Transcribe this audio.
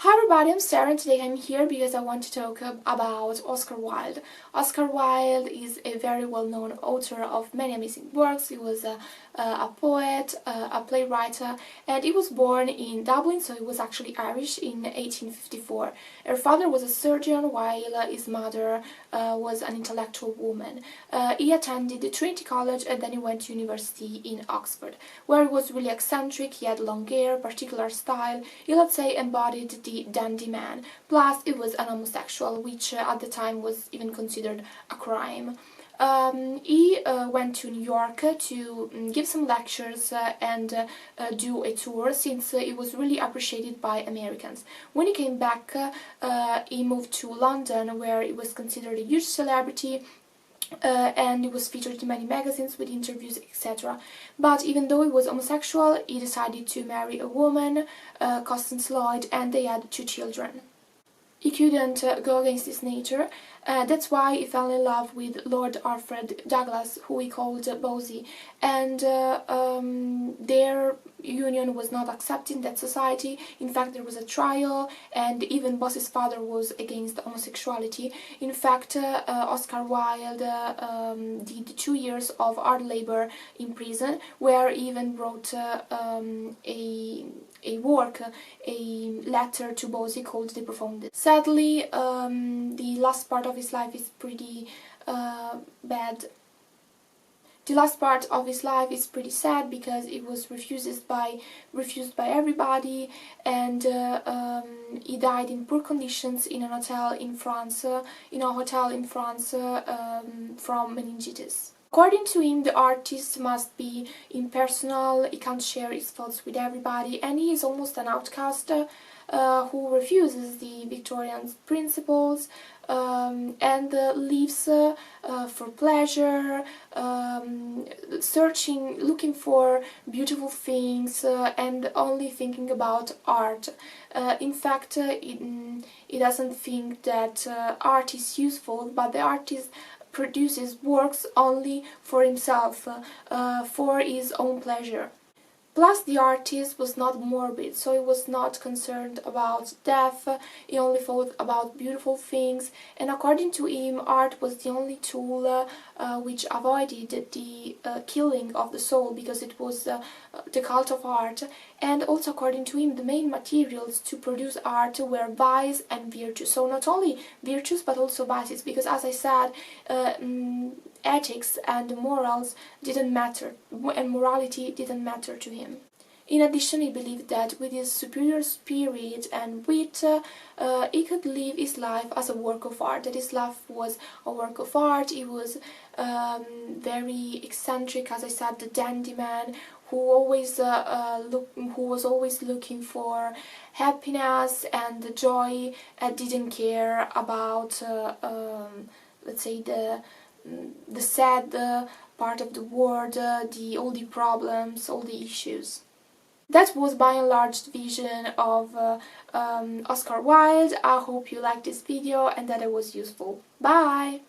Hi everybody, I'm Sarah and today I'm here because I want to talk about Oscar Wilde. Oscar Wilde is a very well-known author of many amazing works. He was a poet, a playwright, and he was born in Dublin, so he was actually Irish, in 1854. Her father was a surgeon while his mother was an intellectual woman. He attended Trinity College and then he went to university in Oxford, where he was really eccentric. He had long hair, particular style. He, let's say, embodied the dandy man. Plus, he was an homosexual, which at the time was even considered a crime. He went to New York to give some lectures and do a tour, since he was really appreciated by Americans. When he came back, he moved to London, where he was considered a huge celebrity. And he was featured in many magazines with interviews, etc. But even though he was homosexual, he decided to marry a woman, Constance Lloyd, and they had 2 children. He couldn't go against his nature. That's why he fell in love with Lord Alfred Douglas, who he called Bosie, and their union was not accepted in that society. In fact, there was a trial, and even Bosie's father was against homosexuality. In fact, Oscar Wilde did 2 years of hard labor in prison, where he even wrote a letter to Bosie called The Profound. Sadly, the last part of his life is pretty bad. The last part of his life is pretty sad because it was refused by everybody, and he died in poor conditions in a hotel in France, from meningitis. According to him, the artist must be impersonal. He can't share his thoughts with everybody, and he is almost an outcast who refuses the Victorian principles and lives for pleasure, looking for beautiful things and only thinking about art. In fact, he doesn't think that art is useful, but the artist produces works only for himself, for his own pleasure. Plus, the artist was not morbid, so he was not concerned about death. He only thought about beautiful things, and according to him, art was the only tool which avoided the killing of the soul, because it was the cult of art. And also, according to him, the main materials to produce art were vice and virtue. So not only virtues but also vices, because, as I said, ethics and morals didn't matter, and morality didn't matter to him. In addition, he believed that with his superior spirit and wit, he could live his life as a work of art, that his life was a work of art. He was very eccentric, as I said, the dandy man, who was always looking for happiness and joy, and didn't care about, let's say, the sad part of the world, all the problems, all the issues. That was by and large the vision of Oscar Wilde. I hope you liked this video and that it was useful. Bye!